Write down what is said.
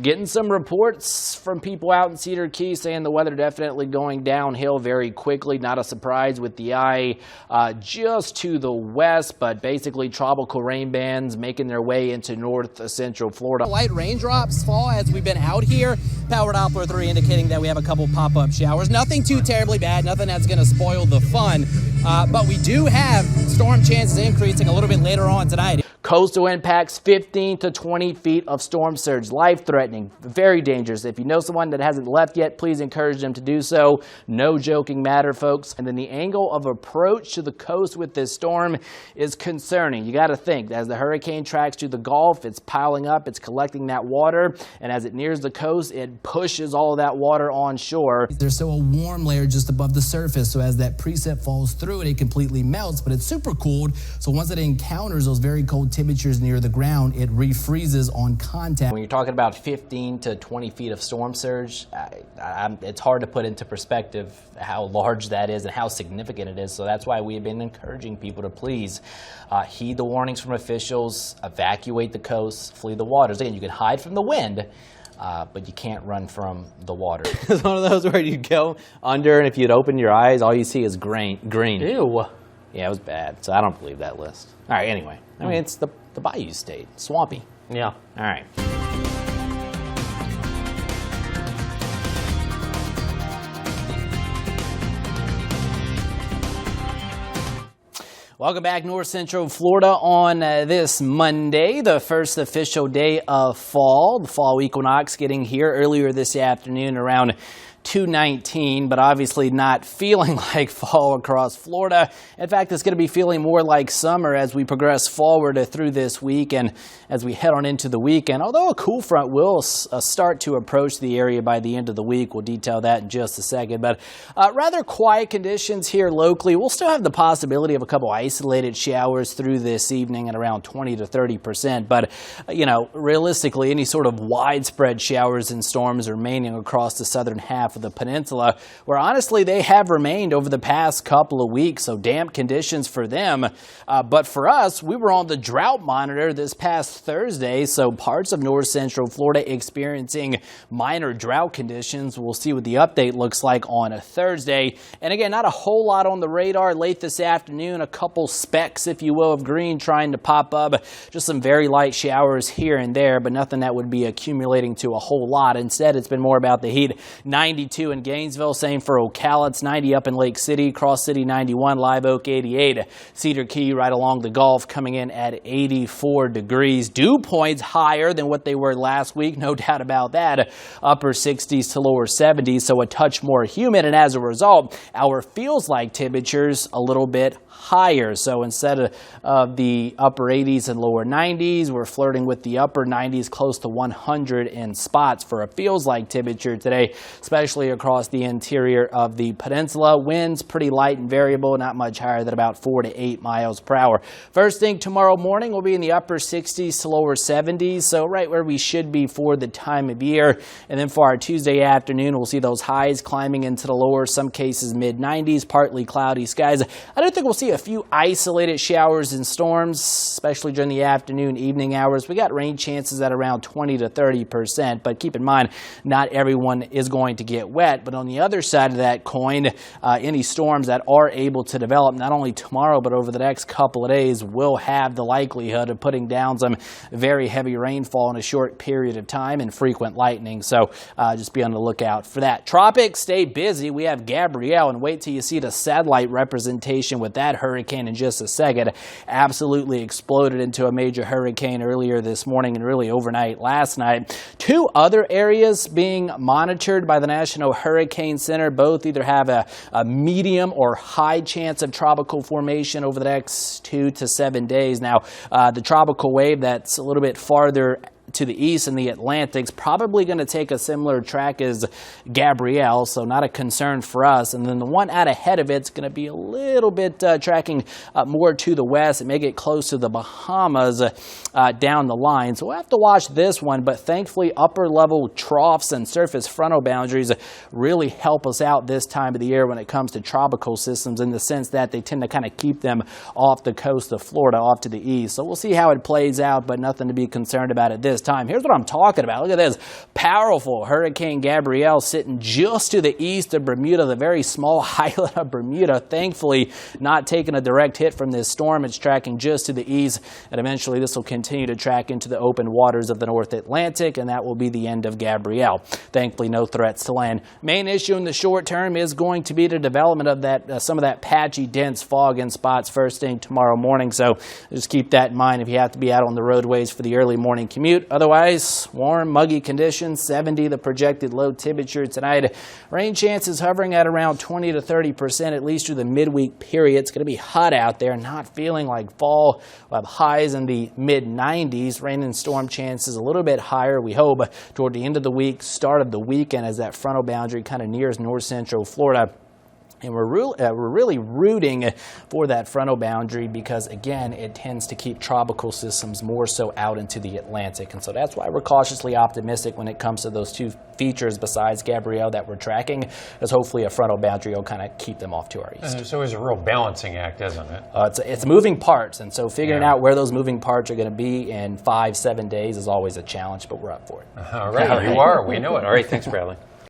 getting some reports from people out in Cedar Key saying the weather definitely going downhill very quickly. Not a surprise with the eye just to the west, but basically tropical rain bands making their way into north central Florida. Light raindrops fall as we've been out here. Power Doppler 3 indicating that we have a couple pop-up showers. Nothing too terribly bad, nothing that's going to spoil the fun. But we do have storm chances increasing a little bit later on tonight. Coastal impacts, 15 to 20 feet of storm surge, life-threatening, very dangerous. If you know someone that hasn't left yet, please encourage them to do so. No joking matter, folks. And then the angle of approach to the coast with this storm is concerning. You got to think, as the hurricane tracks to the Gulf, it's piling up, it's collecting that water, and as it nears the coast, it pushes all of that water on shore. There's still a warm layer just above the surface, so as that precip falls through it, it completely melts, but it's super cooled, so once it encounters those very cold temperatures near the ground, it refreezes on contact. When you're talking about 15 to 20 feet of storm surge, it's hard to put into perspective how large that is and how significant it is. So that's why we have been encouraging people to please heed the warnings from officials, evacuate the coast, flee the waters. Again, you can hide from the wind, but you can't run from the water. It's one of those where you go under, and if you'd open your eyes, all you see is green. Ew. Yeah, it was bad, so I don't believe that list. All right, anyway. I mean, it's the Bayou State. Swampy. Yeah. All right. Welcome back, North Central Florida on this Monday, the first official day of fall. The fall equinox getting here earlier this afternoon around 2:19, but obviously not feeling like fall across Florida. In fact, it's going to be feeling more like summer as we progress forward through this week and as we head on into the weekend. Although a cool front will start to approach the area by the end of the week. We'll detail that in just a second. But rather quiet conditions here locally. We'll still have the possibility of a couple isolated showers through this evening at around 20 to 30%. But, you know, realistically, any sort of widespread showers and storms remaining across the southern half of the peninsula, where honestly they have remained over the past couple of weeks, so damp conditions for them. But for us, we were on the drought monitor this past Thursday, so parts of north central Florida experiencing minor drought conditions. We'll see what the update looks like on a Thursday. And again, not a whole lot on the radar late this afternoon, a couple specks, if you will, of green trying to pop up. Just some very light showers here and there, but nothing that would be accumulating to a whole lot. Instead, it's been more about the heat. 92 in Gainesville, same for Ocala. It's 90 up in Lake City, Cross City 91, Live Oak 88, Cedar Key right along the Gulf coming in at 84 degrees. Dew points higher than what they were last week, no doubt about that. Upper 60s to lower 70s, so a touch more humid, and as a result, our feels like temperatures a little bit higher. So instead of the upper 80s and lower 90s, we're flirting with the upper 90s, close to 100 in spots for a feels like temperature today, especially across the interior of the peninsula. Winds pretty light and variable, not much higher than about 4 to 8 miles per hour. First thing tomorrow morning, we'll be in the upper 60s to lower 70s, so right where we should be for the time of year. And then for our Tuesday afternoon, we'll see those highs climbing into the lower, some cases mid 90s, partly cloudy skies. I don't think we'll see a few isolated showers and storms, especially during the afternoon, evening hours. We got rain chances at around 20 to 30%, but keep in mind, not everyone is going to get wet. But on the other side of that coin, any storms that are able to develop, not only tomorrow, but over the next couple of days, will have the likelihood of putting down some very heavy rainfall in a short period of time and frequent lightning. So just be on the lookout for that. Tropics, stay busy. We have Gabrielle, and wait till you see the satellite representation with that hurricane in just a second. Absolutely exploded into a major hurricane earlier this morning and really overnight last night. Two other areas being monitored by the National Hurricane Center. Both either have a medium or high chance of tropical formation over the next 2 to 7 days. Now, the tropical wave that's a little bit farther to the east in the Atlantic's probably going to take a similar track as Gabrielle, so not a concern for us. And then the one out ahead of it's going to be a little bit tracking more to the west. It may get close to the Bahamas down the line, so we'll have to watch this one. But thankfully, upper level troughs and surface frontal boundaries really help us out this time of the year when it comes to tropical systems, in the sense that they tend to kind of keep them off the coast of Florida, off to the east. So we'll see how it plays out, but nothing to be concerned about at this this time. Here's what I'm talking about. Look at this powerful Hurricane Gabrielle sitting just to the east of Bermuda, the very small island of Bermuda. Thankfully, not taking a direct hit from this storm. It's tracking just to the east, and eventually this will continue to track into the open waters of the North Atlantic, and that will be the end of Gabrielle. Thankfully, no threats to land. Main issue in the short term is going to be the development of that some of that patchy, dense fog in spots first thing tomorrow morning. So just keep that in mind if you have to be out on the roadways for the early morning commute. Otherwise, warm, muggy conditions, 70 the projected low temperature tonight. Rain chances hovering at around 20 to 30%, at least through the midweek period. It's going to be hot out there, not feeling like fall. We'll have highs in the mid-90s. Rain and storm chances a little bit higher, we hope, toward the end of the week, start of the weekend, as that frontal boundary kind of nears north central Florida. And we're really rooting for that frontal boundary because, again, it tends to keep tropical systems more so out into the Atlantic. And so that's why we're cautiously optimistic when it comes to those two features besides Gabrielle that we're tracking, as hopefully a frontal boundary will kind of keep them off to our east. It's always a real balancing act, isn't it? It's moving parts. And so figuring out where those moving parts are going to be in 5-7 days is always a challenge, but we're up for it. All right, you are. We know it. All right, thanks, Bradley.